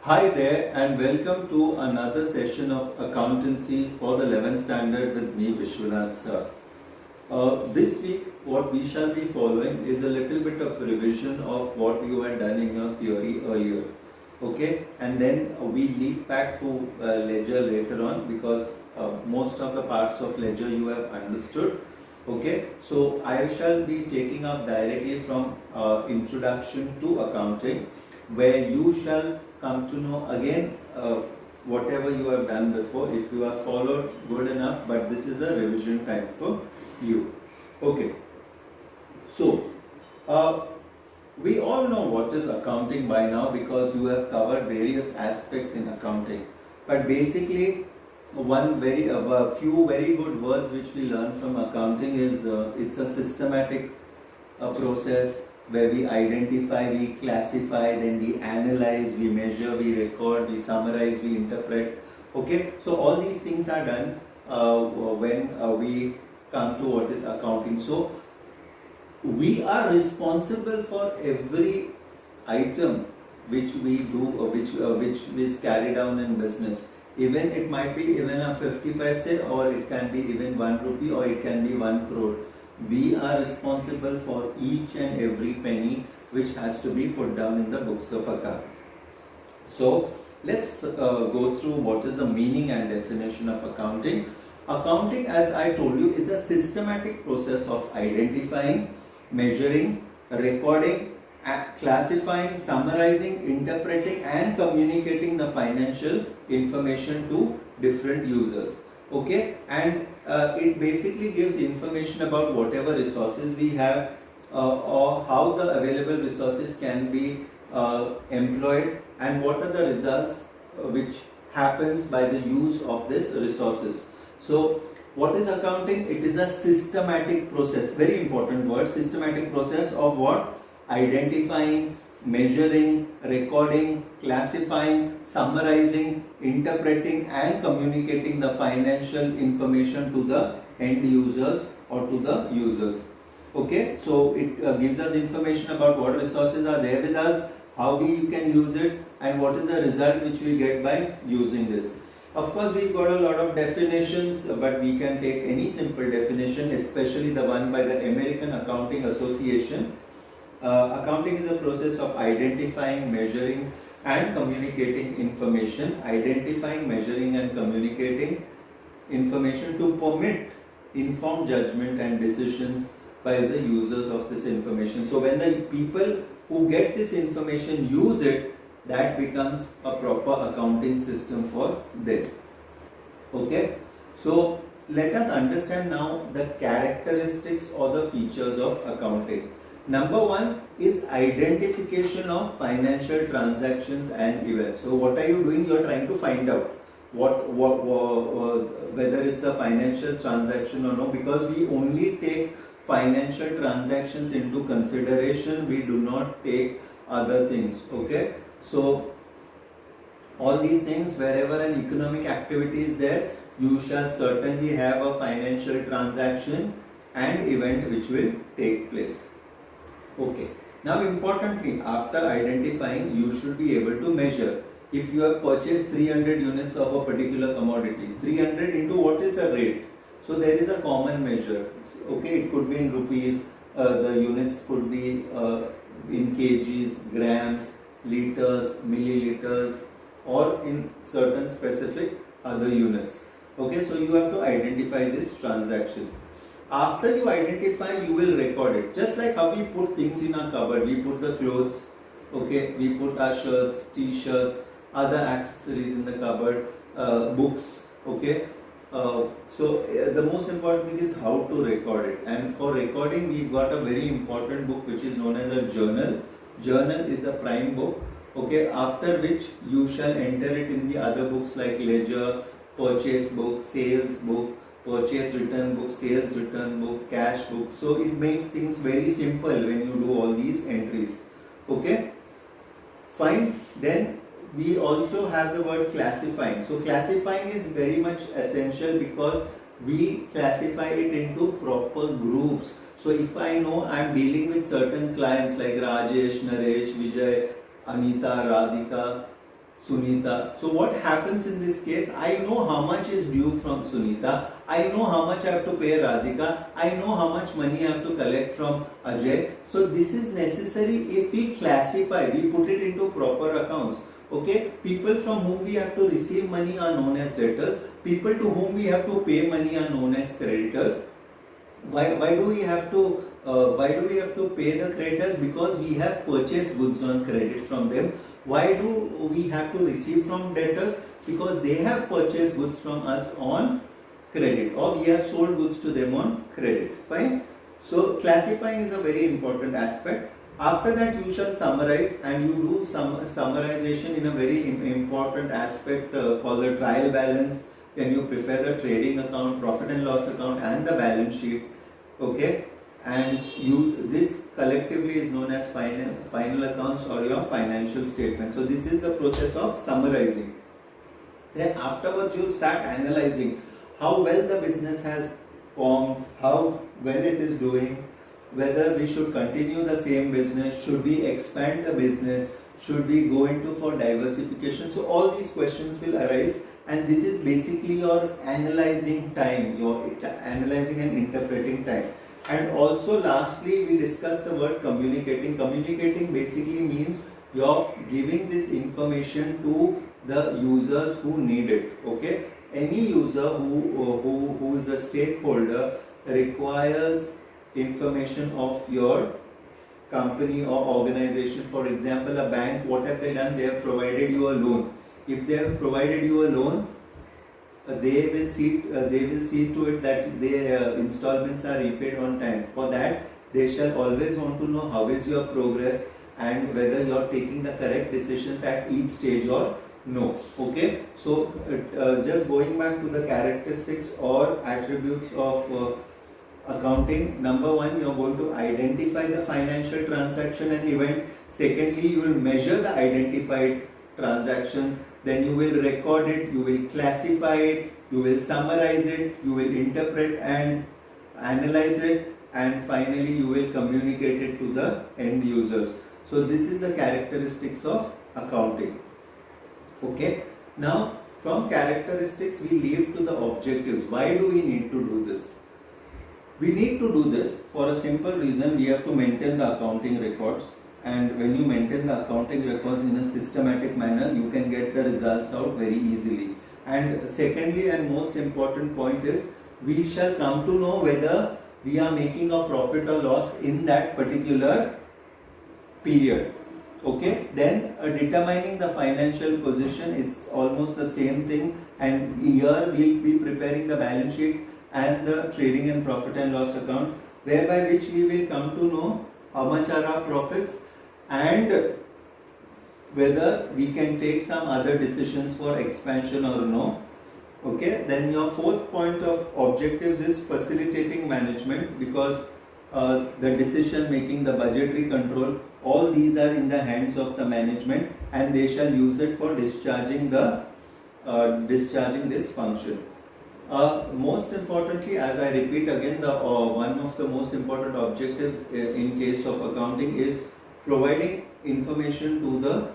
Hi there and welcome to another session of accountancy for the 11th standard with me Vishwanath sir. This week what we shall be following is a little bit of revision of what you had done in your theory earlier. Okay, and then we leap back to ledger later on because most of the parts of ledger you have understood. Okay, so I shall be taking up directly from introduction to accounting, where you shall come to know again whatever you have done before. If you have followed, good enough, but this is a revision time for you. Okay, so we all know what is accounting by now because you have covered various aspects in accounting. But basically, a few very good words which we learn from accounting is it's a systematic process where we identify, we classify, then we analyze, we measure, we record, we summarize, we interpret. Okay, so all these things are done when we come to what is accounting. So we are responsible for every item which we do, which is carried down in business. Even it might be even a 50 paise, or it can be even 1 rupee, or it can be 1 crore. We are responsible for each and every penny which has to be put down in the books of accounts. So let's go through what is the meaning and definition of accounting. Accounting, as I told you, is a systematic process of identifying, measuring, recording, classifying, summarizing, interpreting and communicating the financial information to different users. Okay, and it basically gives information about whatever resources we have or how the available resources can be employed, and what are the results which happens by the use of these resources. So what is accounting? It is a systematic process, very important word, systematic process of what? Identifying, measuring, recording, classifying, summarizing, interpreting and communicating the financial information to the end users or to the users. Okay, so it gives us information about what resources are there with us, how we can use it, and what is the result which we get by using this. Of course, we've got a lot of definitions, but we can take any simple definition, especially the one by the American Accounting Association. Accounting is a process of identifying, measuring and communicating information, identifying, measuring and communicating information to permit informed judgment and decisions by the users of this information. So when the people who get this information use it, that becomes a proper accounting system for them. Okay, so let us understand now the characteristics or the features of accounting. Number one is identification of financial transactions and events. So what are you doing? You are trying to find out whether it's a financial transaction or no, because we only take financial transactions into consideration. We do not take other things. Okay, so all these things, wherever an economic activity is there, you shall certainly have a financial transaction and event which will take place. Okay, now importantly, after identifying, you should be able to measure. If you have purchased 300 units of a particular commodity, 300 into what is the rate? So there is a common measure. Okay, it could be in rupees, the units could be in kgs, grams, liters, milliliters, or in certain specific other units. Okay, so you have to identify these transactions. After you identify, you will record it. Just like how we put things in our cupboard, we put the clothes, okay, we put our shirts, t-shirts, other accessories in the cupboard, books, okay. So the most important thing is how to record it. And for recording, we got a very important book which is known as a journal. Journal is a prime book, okay, after which you shall enter it in the other books like ledger, purchase book, sales book, purchase return book, sales return book, cash book. So it makes things very simple when you do all these entries. Okay, fine. Then we also have the word classifying. So classifying is very much essential because we classify it into proper groups. So if I know I am dealing with certain clients like Rajesh, Naresh, Vijay, Anita, Radhika, Sunita. So what happens in this case? I know how much is due from Sunita. I know how much I have to pay Radhika. I know how much money I have to collect from Ajay. So this is necessary if we classify, we put it into proper accounts. Okay, people from whom we have to receive money are known as debtors. People to whom we have to pay money are known as creditors. Why do we have to pay the creditors? Because we have purchased goods on credit from them. Why do we have to receive from debtors? Because they have purchased goods from us on credit, or we have sold goods to them on credit. Fine. So classifying is a very important aspect. After that, you shall summarize, and you do some summarization in a very important aspect called the trial balance. Then you prepare the trading account, profit and loss account, and the balance sheet. Okay, and this collectively is known as final accounts or your financial statement. So this is the process of summarizing. Then afterwards you start analyzing how well the business has formed, how well it is doing, whether we should continue the same business, should we expand the business, should we go into for diversification. So all these questions will arise, and this is basically your analyzing time, your analyzing and interpreting time. And also lastly, we discussed the word communicating. Communicating basically means you're giving this information to the users who need it. Okay, any user who is a stakeholder requires information of your company or organization. For example, a bank, what have they done? They have provided you a loan. If they have provided you a loan, they will see to it that their installments are repaid on time. For that, they shall always want to know how is your progress and whether you are taking the correct decisions at each stage or no. Okay, so just going back to the characteristics or attributes of accounting. Number one, you are going to identify the financial transaction and event. Secondly, you will measure the identified transactions. Then you will record it, you will classify it, you will summarize it, you will interpret and analyze it, and finally you will communicate it to the end users. So this is the characteristics of accounting. Okay, now from characteristics we lead to the objectives. Why do we need to do this? We need to do this for a simple reason. We have to maintain the accounting records, and when you maintain the accounting records in a systematic manner, you can get the results out very easily. And secondly and most important point is, we shall come to know whether we are making a profit or loss in that particular period. Okay, then determining the financial position, it's almost the same thing, and here we'll be preparing the balance sheet and the trading and profit and loss account, whereby which we will come to know how much are our profits and whether we can take some other decisions for expansion or no. Okay, then your fourth point of objectives is facilitating management, because the decision making, the budgetary control, all these are in the hands of the management, and they shall use it for discharging this function. Most importantly, as I repeat again, one of the most important objectives in case of accounting is providing information to the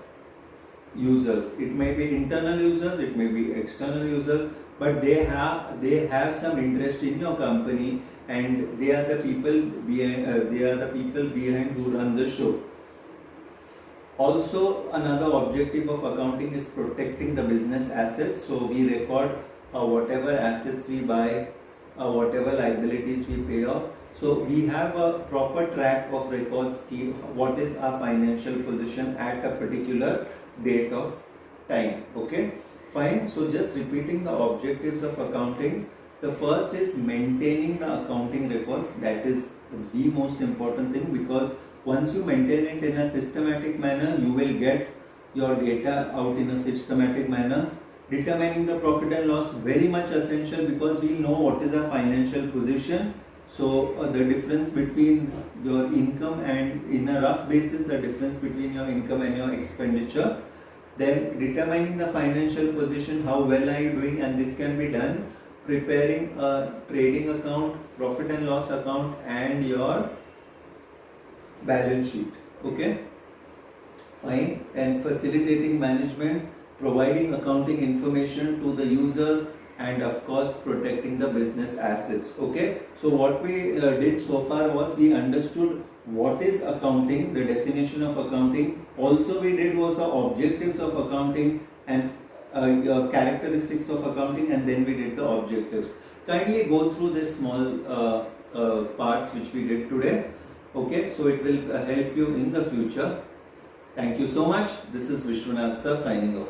users. It may be internal users, it may be external users, but they have some interest in your company, and they are the people behind who run the show. Also, another objective of accounting is protecting the business assets. So we record whatever assets we buy, whatever liabilities we pay off. So we have a proper track of records, what is our financial position at a particular date of time. Okay, fine. So just repeating the objectives of accounting. The first is maintaining the accounting records. That is the most important thing, because once you maintain it in a systematic manner, you will get your data out in a systematic manner. Determining the profit and loss, very much essential, because we know what is our financial position. So the difference between your income and, in a rough basis, the difference between your income and your expenditure. Then determining the financial position, how well are you doing, and this can be done preparing a trading account, profit and loss account, and your balance sheet. Okay, fine. And facilitating management, providing accounting information to the users, and of course protecting the business assets. Okay, so what we did so far was we understood what is accounting, the definition of accounting. Also we did was the objectives of accounting and characteristics of accounting, and then we did the objectives. Kindly go through this small parts which we did today. Okay, so it will help you in the future. Thank you so much. This is Vishwanath sir signing off.